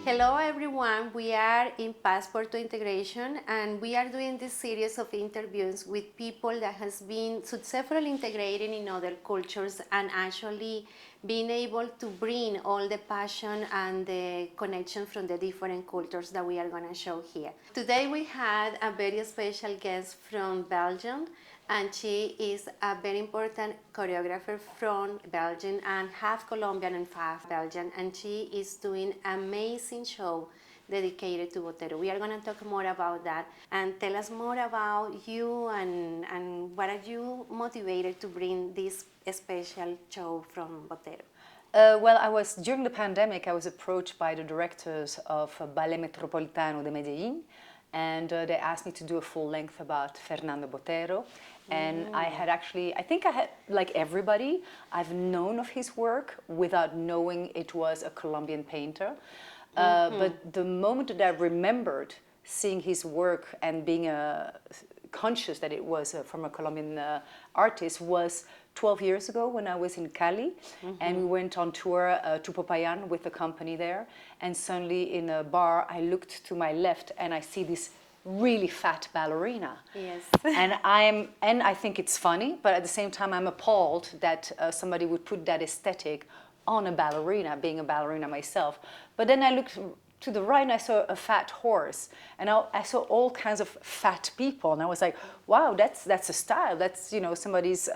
Hello everyone, we are in Passport to Integration and we are doing this series of interviews with people that has been successfully integrating in other cultures and actually being able to bring all the passion and the connection from the different cultures that we are going to show here. Today we had a very special guest from Belgium, and she is a very important choreographer from Belgium and half Colombian and half Belgian, and she is doing an amazing show dedicated to Botero. We are going to talk more about that and tell us more about you and what are you motivated to bring this special show from Botero. Well, during the pandemic, I was approached by the directors of Ballet Metropolitano de Medellín, and they asked me to do a full length about Fernando Botero. And I think I had, like everybody, I've known of his work without knowing it was a Colombian painter. But the moment that I remembered seeing his work and being conscious that it was from a Colombian artist was 12 years ago when I was in Cali, and we went on tour to Popayan with the company there, and suddenly in a bar I looked to my left and I see this really fat ballerina. Yes. and I think it's funny, but at the same time I'm appalled that somebody would put that aesthetic on a ballerina, being a ballerina myself. But then I looked to the right and I saw a fat horse, and I saw all kinds of fat people, and I was like, wow, that's a style, that's, you know, somebody's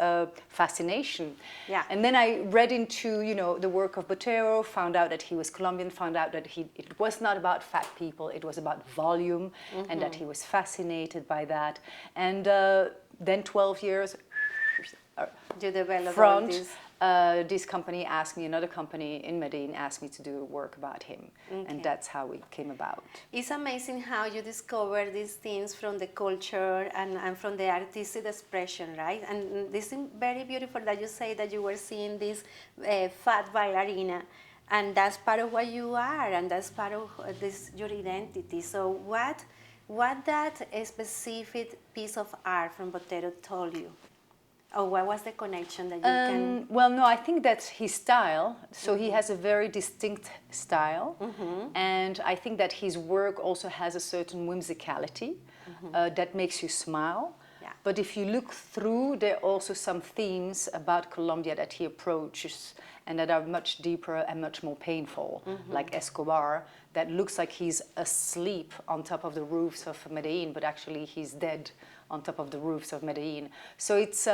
fascination. Yeah. And then I read into, you know, the work of Botero, found out that he was Colombian, found out that it was not about fat people, it was about volume, and that he was fascinated by that. And then 12 years You developed all front, this. This company asked me, another company in Medellin asked me to do work about him. And that's how it came about. It's amazing how you discover these things from the culture and from the artistic expression, right? And this is very beautiful that you say that you were seeing this fat ballerina, and that's part of what you are, and that's part of this your identity. So what that specific piece of art from Botero told you? Or what was the connection that you can... Well, no, I think that's his style. So he has a very distinct style. And I think that his work also has a certain whimsicality that makes you smile. Yeah. But if you look through, there are also some themes about Colombia that he approaches and that are much deeper and much more painful, like Escobar, that looks like he's asleep on top of the roofs of Medellin, but actually he's dead on top of the roofs of Medellin. So it's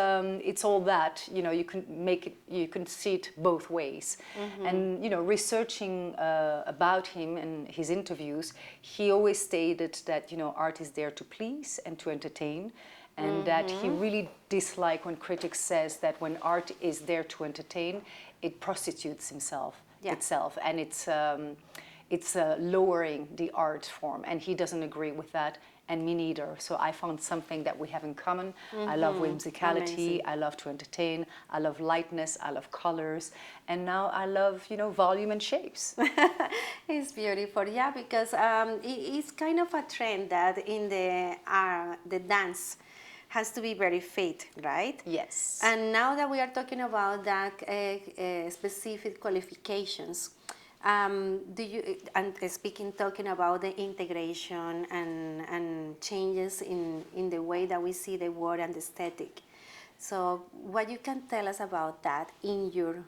all that, you know, you can see it both ways. And, you know, researching about him and his interviews, he always stated that, you know, art is there to please and to entertain, and that he really disliked when critics says that when art is there to entertain, it prostitutes itself, and it's lowering the art form, and he doesn't agree with that, and me neither. So I found something that we have in common. I love whimsicality, I love to entertain, I love lightness, I love colors, and now I love, you know, volume and shapes. It's beautiful, yeah, because it's kind of a trend that in the dance has to be very fit, right? Yes. And now that we are talking about that specific qualifications, talking about the integration and changes in the way that we see the world and the aesthetic. So what you can tell us about that in your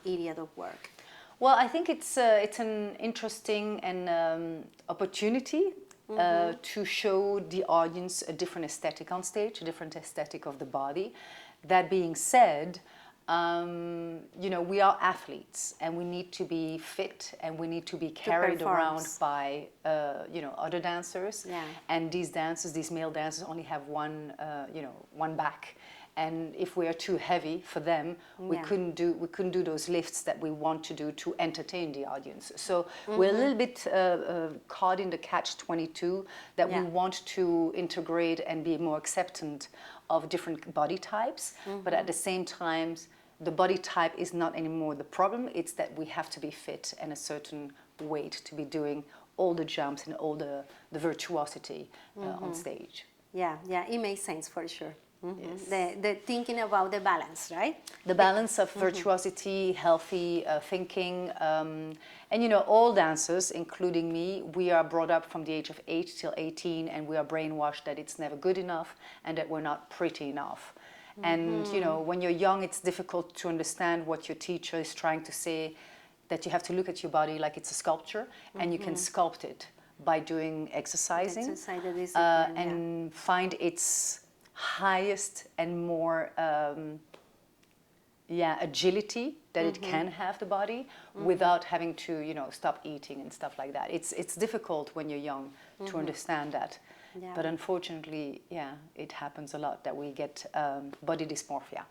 area of work? Well, I think it's an interesting and opportunity to show the audience a different aesthetic on stage, a different aesthetic of the body. That being said, you know, we are athletes and we need to be fit and we need to be carried around by, you know, other dancers. Yeah. And these dancers, these male dancers only have one, you know, one back. And if we are too heavy for them, we couldn't do those lifts that we want to do to entertain the audience. So we're a little bit caught in the catch-22 that we want to integrate and be more acceptant of different body types, but at the same time, the body type is not anymore the problem. It's that we have to be fit and a certain weight to be doing all the jumps and all the virtuosity on stage. Yeah, it makes sense for sure. Yes. The thinking about the balance, right? The balance of virtuosity, healthy thinking, and you know, all dancers, including me, we are brought up from the age of 8 till 18, and we are brainwashed that it's never good enough and that we're not pretty enough. And you know, when you're young, it's difficult to understand what your teacher is trying to say, that you have to look at your body like it's a sculpture, and you can sculpt it by doing exercising, Exercise the discipline, and find its highest and more agility that it can have, the body, without having to, you know, stop eating and stuff like that. It's difficult when you're young to understand that. Yeah. But unfortunately, it happens a lot that we get body dysmorphia.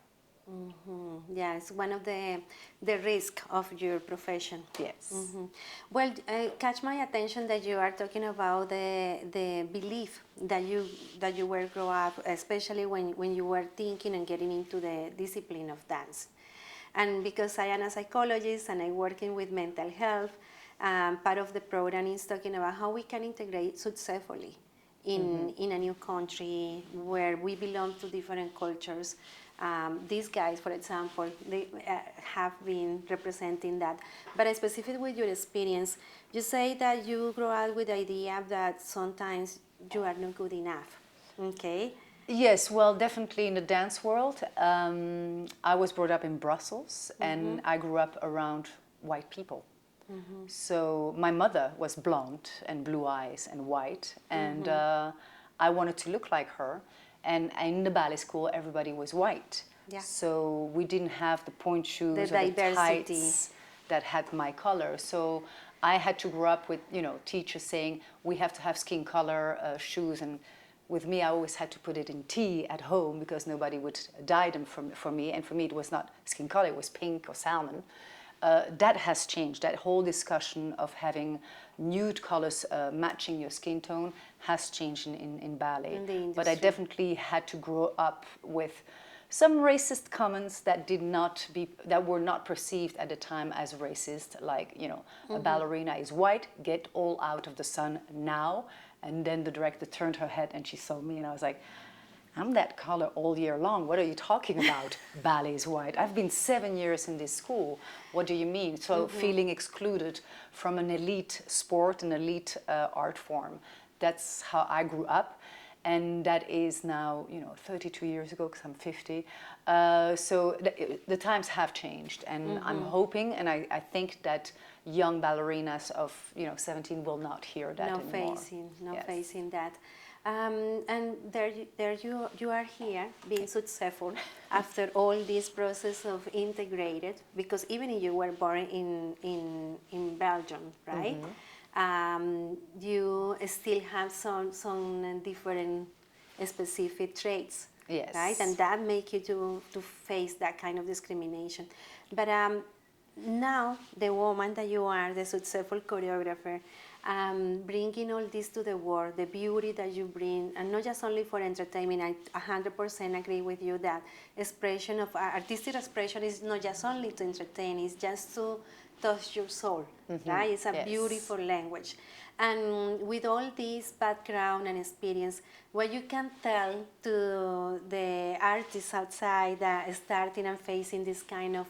Yeah, it's one of the risk of your profession. Yes. Well, catch my attention that you are talking about the belief that you were grow up, especially when you were thinking and getting into the discipline of dance. And because I am a psychologist and I'm working with mental health, part of the program is talking about how we can integrate successfully in a new country where we belong to different cultures. These guys, for example, they have been representing that. But specifically with your experience, you say that you grow up with the idea that sometimes you are not good enough, okay? Yes, well, definitely in the dance world. I was brought up in Brussels, and I grew up around white people. So my mother was blonde and blue eyes and white, and I wanted to look like her. And in the ballet school, everybody was white. Yeah. So we didn't have the point shoes The or the diversity. tights that had my color. So I had to grow up with, you know, teachers saying we have to have skin color shoes, and with me, I always had to put it in tea at home because nobody would dye them for me. And for me, it was not skin color, it was pink or salmon. That has changed. That whole discussion of having nude colors matching your skin tone has changed in ballet. In the But I industry. definitely had to grow up with some racist comments that were not perceived at the time as racist. Like, you know, a ballerina is white, get all out of the sun now. And then the director turned her head and she saw me, and I was like, I'm that color all year long. What are you talking about? Ballet is white. I've been 7 years in this school. What do you mean? So feeling excluded from an elite sport, an elite art form. That's how I grew up. And that is now, you know, 32 years ago, because I'm 50. So the times have changed. And I'm hoping, and I think that young ballerinas of, you know, 17 will not hear that anymore. Facing that. And there you are here being successful after all this process of integrated, because even if you were born in Belgium, right? You still have some different specific traits, Yes. right? And that make you to face that kind of discrimination. But now the woman that you are, the successful choreographer, bringing all this to the world, the beauty that you bring, and not just only for entertainment. I 100% agree with you that expression of artistic expression is not just only to entertain, it's just to touch your soul, right? It's a beautiful language. And with all this background and experience, what you can tell to the artists outside that are starting and facing this kind of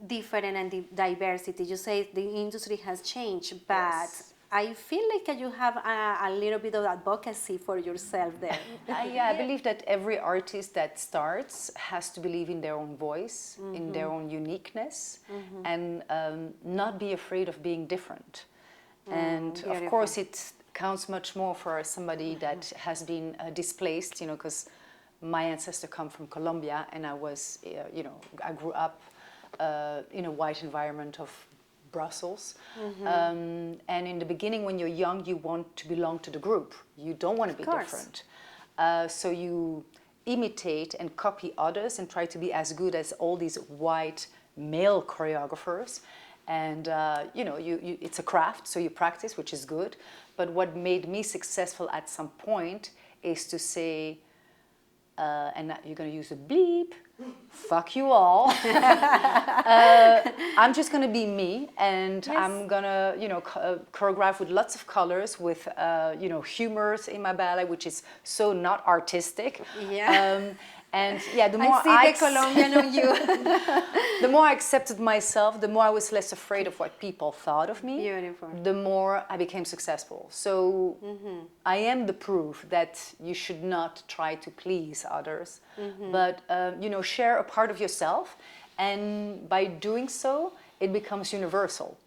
different and diversity. You say the industry has changed, but I feel like you have a little bit of advocacy for yourself there. I believe that every artist that starts has to believe in their own voice, in their own uniqueness, and not be afraid of being different. And beautiful. of course, it counts much more for somebody that has been displaced, you know, because my ancestors come from Colombia, and I was, you know, I grew up in a white environment of Brussels. And in the beginning, when you're young, you want to belong to the group. You don't want to be different. So you imitate and copy others and try to be as good as all these white male choreographers. And you know, it's a craft, so you practice, which is good. But what made me successful at some point is to say, and you're going to use a bleep, fuck you all. I'm just going to be me, and I'm going to, you know, choreograph with lots of colors, with, you know, humors in my ballet, which is so not artistic. And yeah, the more I see the Colombian on you. the more I accepted myself, the more I was less afraid of what people thought of me. Beautiful. The more I became successful. So I am the proof that you should not try to please others, but you know, share a part of yourself, and by doing so, it becomes universal.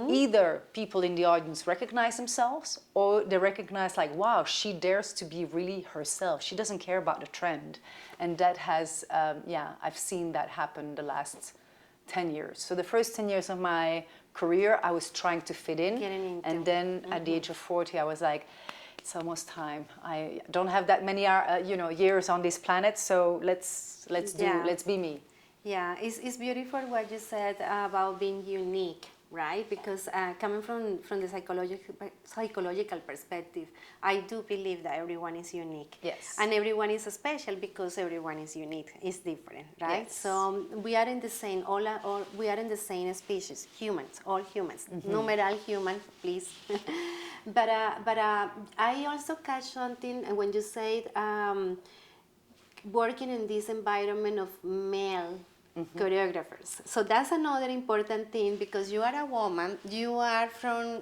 Either people in the audience recognize themselves, or they recognize like, wow, she dares to be really herself. She doesn't care about the trend. And that has, yeah, I've seen that happen the last 10 years. So the first 10 years of my career, I was trying to fit in. And then at the age of 40, I was like, it's almost time. I don't have that many you know, years on this planet, so let's be me. Yeah, it's beautiful what you said about being unique, right? Because coming from the psychological perspective, I do believe that everyone is unique. Yes. And everyone is special because everyone is unique, is different, right? Yes. So we are in the same, all we are in the same species, humans, all humans, numeral human, please. but I also catch something when you said working in this environment of male choreographers. So that's another important thing, because you are a woman, you are from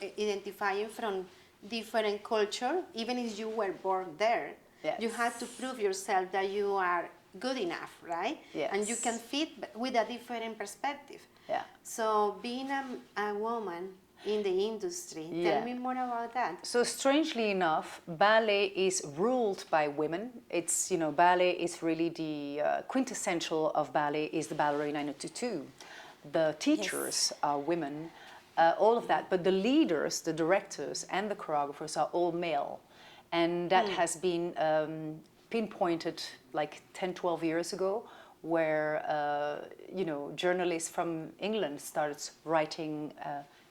identifying from different culture, even if you were born there. Yes. You have to prove yourself that you are good enough, right? Yes. And you can fit with a different perspective. Yeah. So being a woman in the industry, tell me more about that. So strangely enough, ballet is ruled by women. It's, you know, ballet is really the quintessential of ballet is the ballerina in a tutu. The teachers are women, all of that. But the leaders, the directors and the choreographers are all male. And that has been pinpointed like 10, 12 years ago, where, you know, journalists from England started writing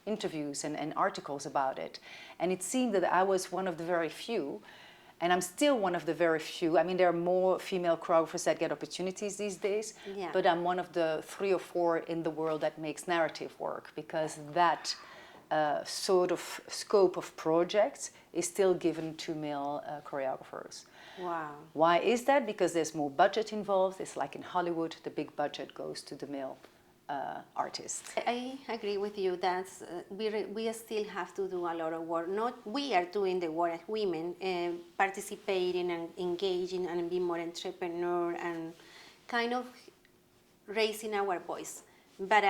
interviews and articles about it. And it seemed that I was one of the very few, and I'm still one of the very few. I mean, there are more female choreographers that get opportunities these days, but I'm one of the 3 or 4 in the world that makes narrative work, because that sort of scope of projects is still given to male choreographers. Wow. Why is that? Because there's more budget involved. It's like in Hollywood, the big budget goes to the male artists. I agree with you that we still have to do a lot of work. Not we are doing the work as women, participating and engaging and being more entrepreneur and kind of raising our voice. But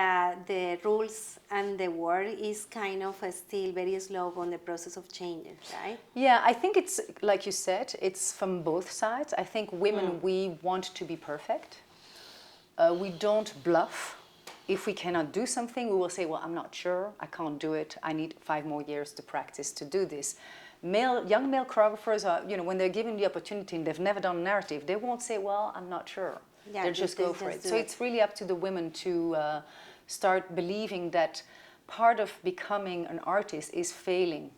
the rules and the work is kind of still very slow on the process of changing, right? Yeah, I think it's, like you said, it's from both sides. I think women, we want to be perfect. We don't bluff. If we cannot do something, we will say, well, I'm not sure, I can't do it, I need 5 more years to practice to do this. Young male choreographers are, you know, when they're given the opportunity and they've never done a narrative, they won't say, well, I'm not sure. Yeah, they'll just go for it. So it's really up to the women to start believing that part of becoming an artist is failing.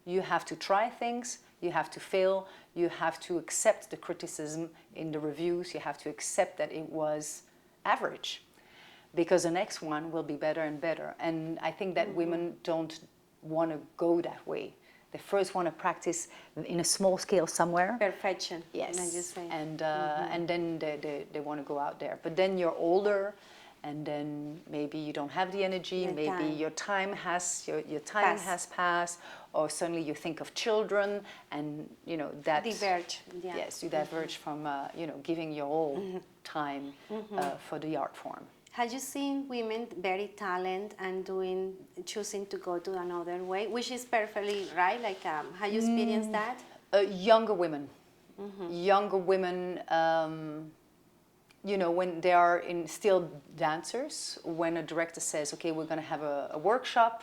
You have to try things, you have to fail, you have to accept the criticism in the reviews, you have to accept that it was average, because the next one will be better and better. And I think that women don't want to go that way. They first want to practice in a small scale somewhere. Perfection. Yes. Like you say. And then they want to go out there. But then you're older, and then maybe you don't have the energy, maybe your time has passed, or suddenly you think of children, and you know that diverge. Yeah. Yes, you diverge from you know, giving your whole time for the art form. Have you seen women very talented and choosing to go to another way, which is perfectly right? Like, have you experienced that? Younger women, you know, when they are still dancers, when a director says, okay, we're going to have a workshop,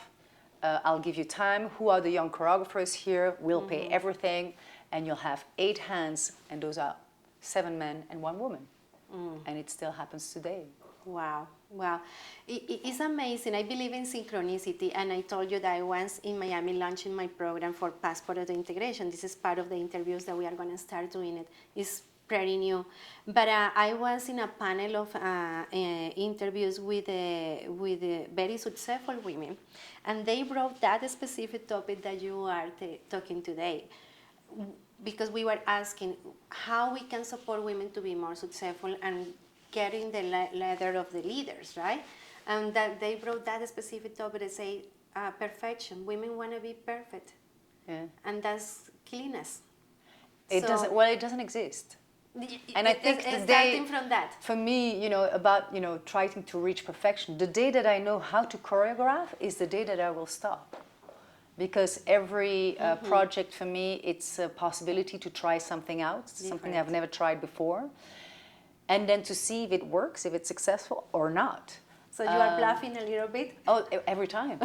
I'll give you time, who are the young choreographers here, we'll pay everything, and you'll have 8 hands, and those are 7 men and 1 woman. And it still happens today. Wow, wow. It's amazing. I believe in synchronicity, and I told you that I was in Miami launching my program for Passport to Integration. This is part of the interviews that we are going to start doing it. It's pretty new. But I was in a panel of interviews with very successful women, and they brought that specific topic that you are talking today. because we were asking how we can support women to be more successful and getting the ladder of the leaders, right? And that they brought that specific topic. They say perfection. Women want to be perfect, and that's killing us. It doesn't. Well, it doesn't exist. And I think the starting from that. For me, about trying to reach perfection. The day that I know how to choreograph is the day that I will stop, because every project for me, it's a possibility to try something out, something I've never tried before, and then to see if it works, if it's successful or not. So you are bluffing a little bit? Oh, every time.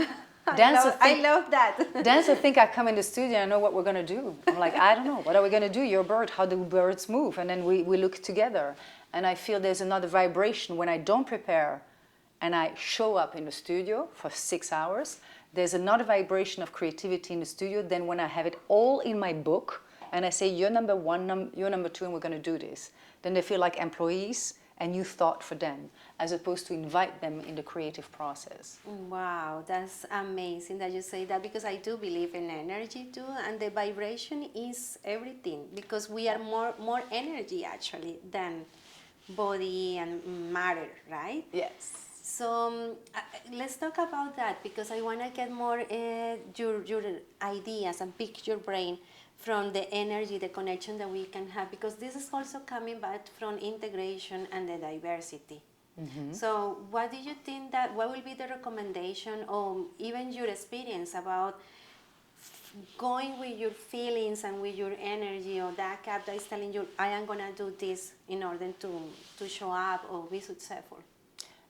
I love that. Dancers think I come in the studio and I know what we're going to do. I'm like, I don't know. What are we going to do? You're a bird. How do birds move? And then we look together. And I feel there's another vibration when I don't prepare and I show up in the studio for 6 hours. There's another vibration of creativity in the studio than when I have it all in my book and I say, you're number one, you're number two, and we're going to do this. Then they feel like employees and you thought for them, as opposed to invite them in the creative process. Wow, that's amazing that you say that, because I do believe in energy too, and the vibration is everything, because we are more energy actually than body and matter, right? Yes. So let's talk about that, because I want to get more your ideas and pick your brain from the energy, the connection that we can have, because this is also coming back from integration and the diversity. Mm-hmm. So what do you think what will be the recommendation, or even your experience about going with your feelings and with your energy, or that cap that is telling you, I am going to do this in order to show up or be successful?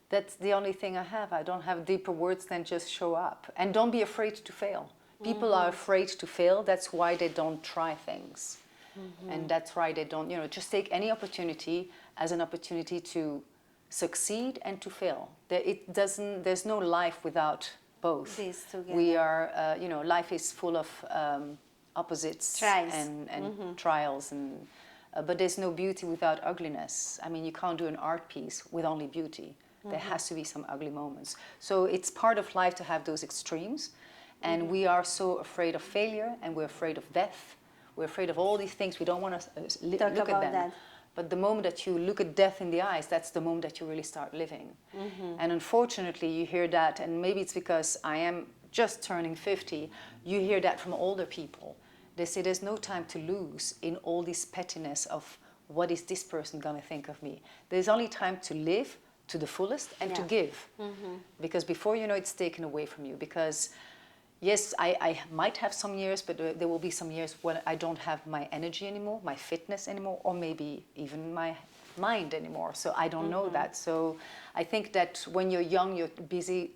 That's the only thing I have. I don't have deeper words than just show up. And don't be afraid to fail. People are afraid to fail. That's why they don't try things. Mm-hmm. And that's why they don't, just take any opportunity as an opportunity to succeed and to fail. There's no life without both. This together. We are, life is full of opposites trials. and trials. But there's no beauty without ugliness. I mean, you can't do an art piece with only beauty. There has to be some ugly moments. So it's part of life to have those extremes. And we are so afraid of failure, and we're afraid of death. We're afraid of all these things. We don't want to look at them. That. But the moment that you look at death in the eyes, that's the moment that you really start living. Mm-hmm. And unfortunately, you hear that, and maybe it's because I am just turning 50, you hear that from older people. They say there's no time to lose in all this pettiness of what is this person going to think of me. There's only time to live to the fullest and to give. Mm-hmm. Because before you know, it's taken away from you. Because yes, I might have some years, but there will be some years when I don't have my energy anymore, my fitness anymore, or maybe even my mind anymore. So I don't know that. So I think that when you're young, you're busy,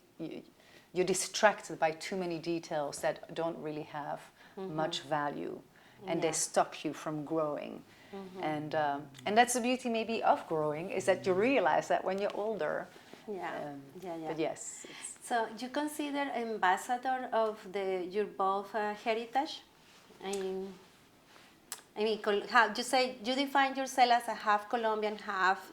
you're distracted by too many details that don't really have much value, and they stop you from growing. Mm-hmm. And that's the beauty maybe of growing, is that you realize that when you're older. But yes. So you consider ambassador of your both heritage? I mean, how you say you define yourself as a half Colombian, half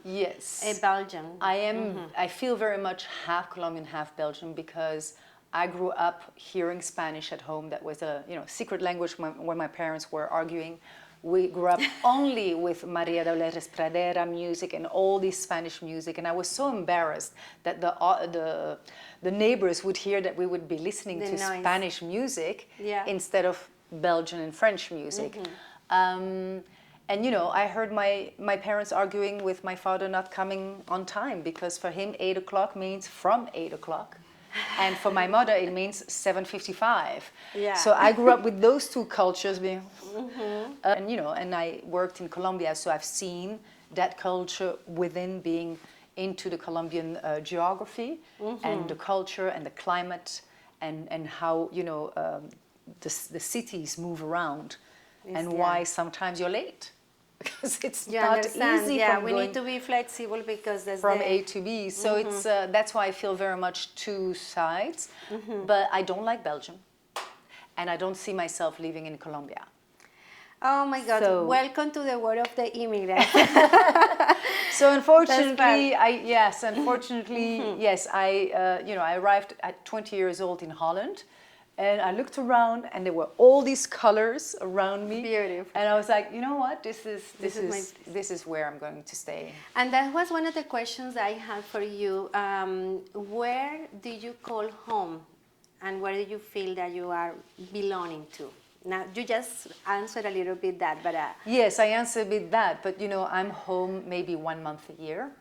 Belgian. I am. I feel very much half Colombian, half Belgian, because I grew up hearing Spanish at home. That was a secret language when my parents were arguing. We grew up only with Maria Dolores Pradera music and all this Spanish music, and I was so embarrassed that the neighbors would hear that we would be listening to Spanish music instead of Belgian and French music. Mm-hmm. And I heard my parents arguing with my father not coming on time, because for him 8 o'clock means from 8 o'clock. And for my mother, it means 7:55. Yeah. So I grew up with those two cultures being, and I worked in Colombia, so I've seen that culture within being into the Colombian geography and the culture and the climate and how the cities move around and why sometimes you're late. Because it's not easy. Yeah, we need to be flexible, because there's from A to B. So it's that's why I feel very much two sides. But I don't like Belgium, and I don't see myself living in Colombia. Oh my God! So, welcome to the world of the immigrant. So unfortunately, I arrived at 20 years old in Holland. And I looked around, and there were all these colors around me. Beautiful. And I was like, you know what? This is where I'm going to stay. And that was one of the questions I had for you. Where do you call home, and where do you feel that you are belonging to? Now, you just answered a little bit that, but Yes, I answered a bit that, but I'm home maybe 1 month a year.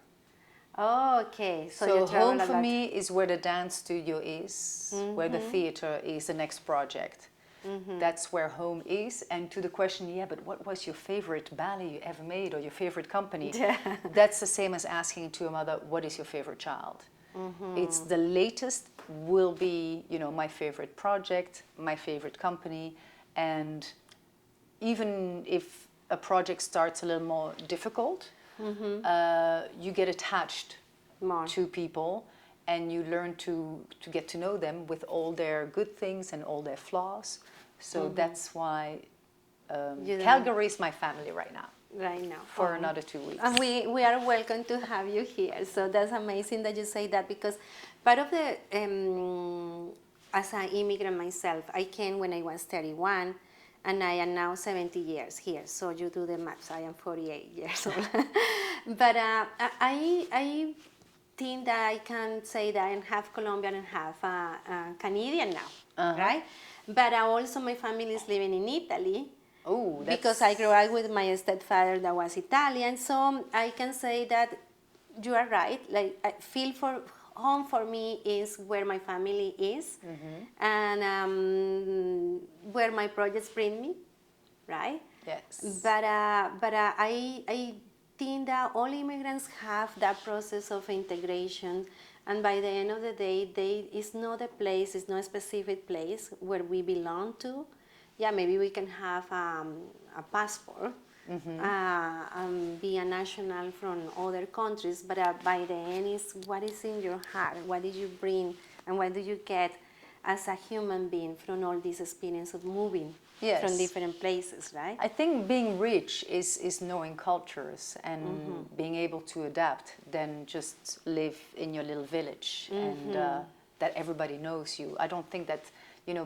oh, okay. So you travel home a for lot. me is where the dance studio is, where the theater is, the next project. That's where home is. And to the question, yeah, but what was your favorite ballet you ever made, or your favorite company? That's the same as asking to a mother, what is your favorite child? It's the latest will be, my favorite project, my favorite company. And even if a project starts a little more difficult, you get attached More. to people, and you learn to get to know them with all their good things and all their flaws. So that's why Calgary is my family right now. Right now. For another 2 weeks. And we are welcome to have you here. So that's amazing that you say that, because part of the, as an immigrant myself, I came when I was 31, and I am now 70 years here. So you do the maths, I am 48 years old. But I think that I can say that I have Colombian and half Canadian now, right? But also my family is living in Italy. Oh, Because I grew up with my stepfather that was Italian, so I can say that you are right. Like, I feel for home for me is where my family is, and where my projects bring me, right? Yes. But I think that all immigrants have that process of integration, and by the end of the day, it's not a place, it's not a specific place where we belong to. Yeah, maybe we can have a passport, be a national from other countries, but by the end, is what is in your heart, what did you bring, and what do you get as a human being from all this experience of moving from different places, right? I think being rich is knowing cultures and being able to adapt, than just live in your little village and that everybody knows you. I don't think that,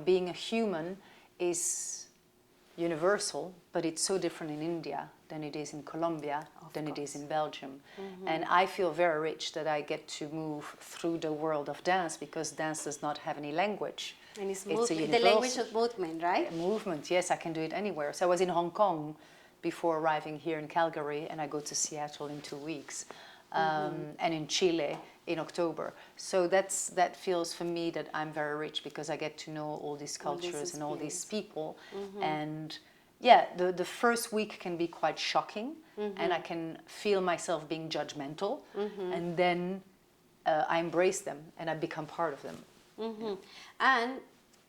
being a human is universal, but it's so different in India than it is in Colombia, than it is in Belgium. And I feel very rich that I get to move through the world of dance, because dance does not have any language. And it's a the language of movement, right? Movement, yes, I can do it anywhere. So I was in Hong Kong before arriving here in Calgary, and I go to Seattle in 2 weeks, and in Chile in October. So that feels for me that I'm very rich, because I get to know all these cultures and all these people. And yeah, the first week can be quite shocking, and I can feel myself being judgmental, and then I embrace them and I become part of them. And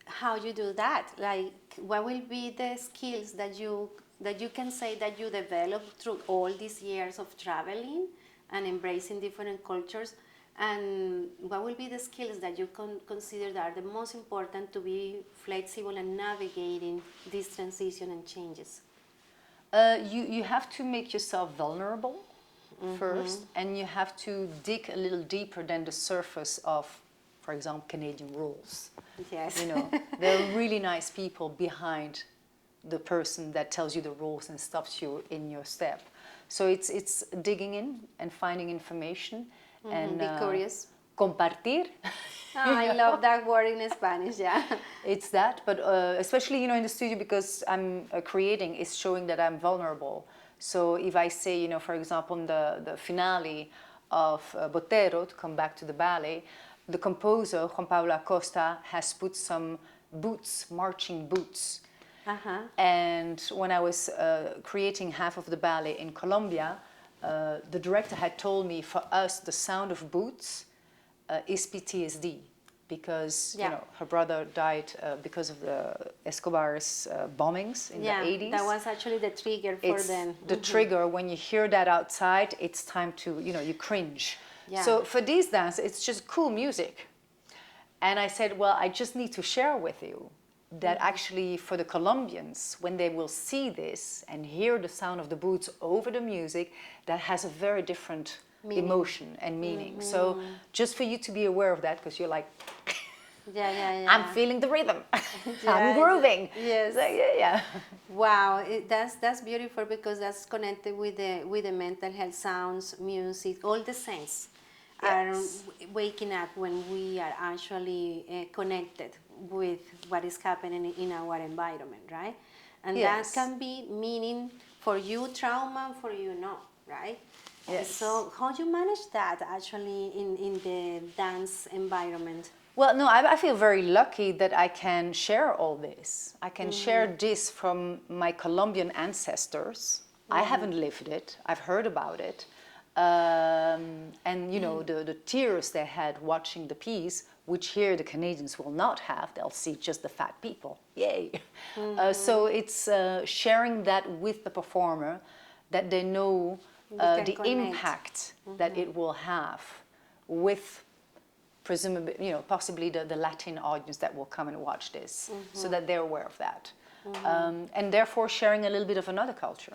how you do that? Like, what will be the skills that you can say that you developed through all these years of traveling and embracing different cultures? And what will be the skills that you consider that are the most important to be flexible and navigating this transition and changes? You have to make yourself vulnerable first, and you have to dig a little deeper than the surface of, for example, Canadian rules. Yes. There are really nice people behind the person that tells you the rules and stops you in your step. So it's digging in and finding information. And be curious. Compartir. I love that word in Spanish, yeah. It's that, but especially, in the studio, because I'm creating, is showing that I'm vulnerable. So if I say, for example, in the finale of Botero, to come back to the ballet, the composer, Juan Pablo Acosta, has put some boots, marching boots. And when I was creating half of the ballet in Colombia, the director had told me, for us, the sound of boots is PTSD, because her brother died because of the Escobar's bombings in the 80s. That was actually the trigger for them. The trigger, when you hear that outside, it's time to, you cringe. Yeah. So for these dance, it's just cool music. And I said, well, I just need to share with you that actually for the Colombians, when they will see this and hear the sound of the boots over the music, that has a very different emotion and meaning. So just for you to be aware of that, because you're like, I'm feeling the rhythm. Yeah, I'm grooving. yes. So, yeah. Wow, that's beautiful because that's connected with the mental health, sounds, music, all the sense are Yes. waking up when we are actually connected with what is happening in our environment, right? And that Yes. can be meaning for you trauma, for you no, right? Yes. So how do you manage that actually in the dance environment? Well, no, I feel very lucky that I can share all this. I can share this from my Colombian ancestors. I haven't lived it. I've heard about it. And, you know, the tears they had watching the piece, which here the Canadians will not have. They'll see just the fat people. Yay. So it's sharing that with the performer, that they know can the connect. impact that it will have with presumably, you know, possibly the Latin audience that will come and watch this, so that they're aware of that. And therefore sharing a little bit of another culture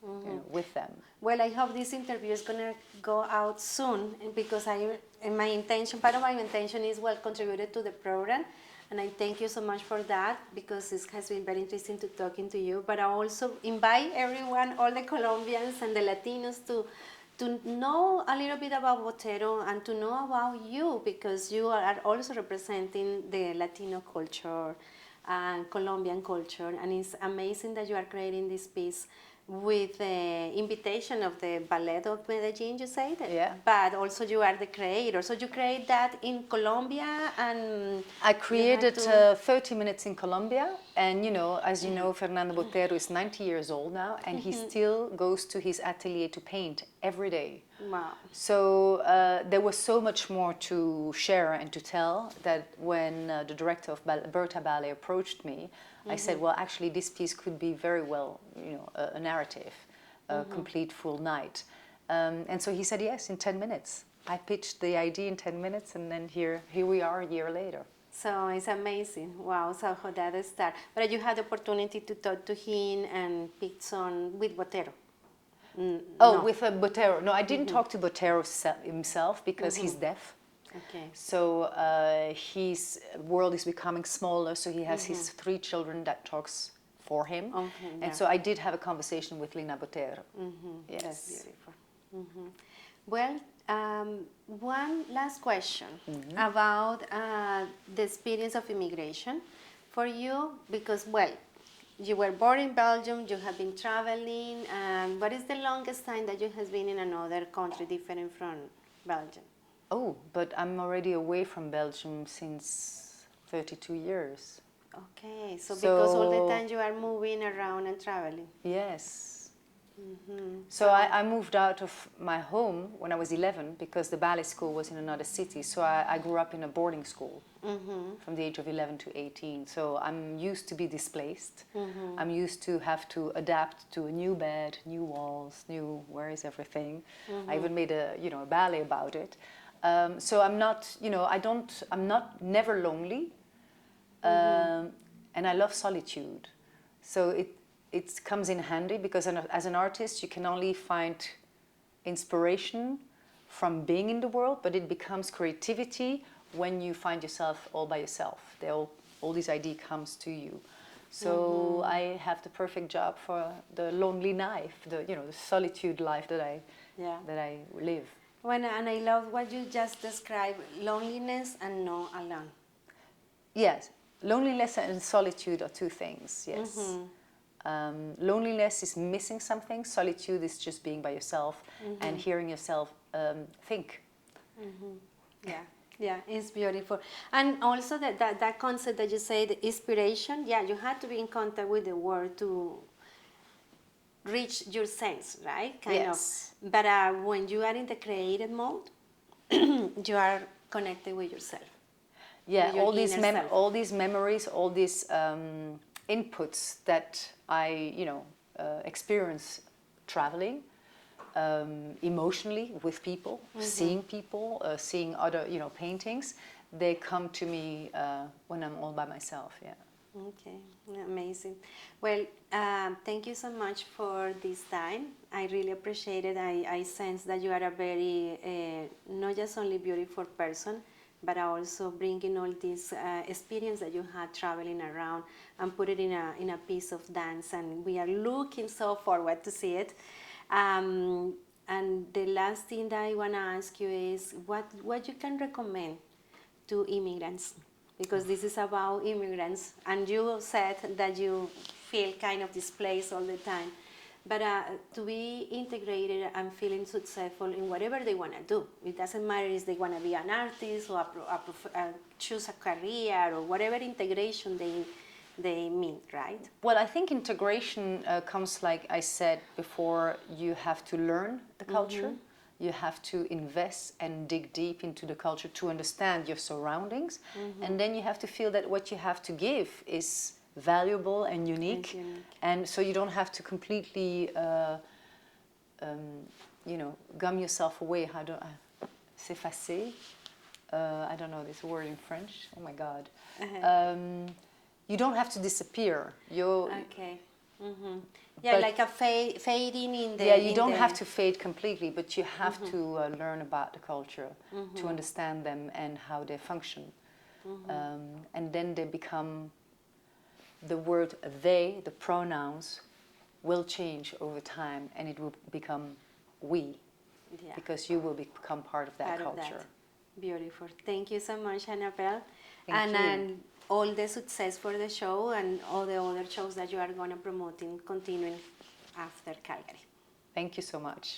you know, with them. Well, I hope this interview is gonna go out soon because my intention, part of my intention is well contributed to the program, and I thank you so much for that because it has been very interesting to talking to you. But I also invite everyone, all the Colombians and the Latinos to know a little bit about Botero and to know about you because you are also representing the Latino culture and Colombian culture, and it's amazing that you are creating this piece with the invitation of the Ballet of Medellin, you say that? Yeah. But also you are the creator. So you create that in Colombia and... I created 30 minutes in Colombia, and you know, as you know, Fernando Botero is 90 years old now, and he still goes to his atelier to paint every day. Wow. So there was so much more to share and to tell that when the director of Berta Ballet approached me, I said, well, actually, this piece could be very well, you know, a narrative, a complete full night. And so he said, yes, in 10 minutes. I pitched the idea in 10 minutes, and then here we are a year later. So it's amazing. Wow, so how that start. But you had the opportunity to talk to him and pick on with Botero. No. With Botero. No, I didn't talk to Botero himself because he's deaf. Okay. So his world is becoming smaller, so he has his 3 children that talks for him. Okay, And so I did have a conversation with Lina Botero. Yes. That's beautiful. Well, one last question about the experience of immigration for you, because, well, you were born in Belgium, you have been traveling, and what is the longest time that you have been in another country different from Belgium? Oh, but I'm already away from Belgium since 32 years. Okay, so because all the time you are moving around and traveling. Yes. So I moved out of my home when I was 11 because the ballet school was in another city. So I grew up in a boarding school from the age of 11 to 18. So I'm used to be displaced. I'm used to have to adapt to a new bed, new walls, new where is everything. I even made a ballet about it. So I'm not, I'm not never lonely. And I love solitude. So it comes in handy because as an artist, you can only find inspiration from being in the world, but it becomes creativity when you find yourself all by yourself. All these ideas comes to you. So I have the perfect job for the lonely life, the solitude life that I live. And I love what you just described, loneliness and not alone. Yes, loneliness and solitude are 2 things, yes. Loneliness is missing something. Solitude is just being by yourself and hearing yourself think. Yeah, it's beautiful. And also that concept that you say, the inspiration, you have to be in contact with the world to reach your sense, right? Kind Yes. of. But when you are in the creative mode, you are connected with yourself. Yeah, with your all these inner self. all these memories, all these inputs that I experience traveling emotionally with people, seeing people, seeing other paintings, they come to me when I'm all by myself. Yeah. Okay, amazing. Well, thank you so much for this time. I really appreciate it. I sense that you are a very, not just only beautiful person, but also bringing all this experience that you had traveling around and put it in a piece of dance. And we are looking so forward to see it. And the last thing that I want to ask you is what you can recommend to immigrants, because this is about immigrants, and you said that you feel kind of displaced all the time, but to be integrated and feeling successful in whatever they want to do. It doesn't matter if they want to be an artist or choose a career or whatever integration they mean, right? Well, I think integration comes, like I said before, you have to learn the culture. You have to invest and dig deep into the culture to understand your surroundings. And then you have to feel that what you have to give is valuable and unique. And so you don't have to completely, gum yourself away. How do I, s'effacer? I don't know this word in French. Oh my God. You don't have to disappear. Okay. Yeah, but like a fading in the... Yeah, you don't have to fade completely, but you have to learn about the culture to understand them and how they function. And then they become... The word they, the pronouns, will change over time, and it will become we, because you will become part of that culture. Beautiful. Thank you so much, Annabelle. Thank you. And all the success for the show and all the other shows that you are going to promote in continuing after Calgary. Thank you so much.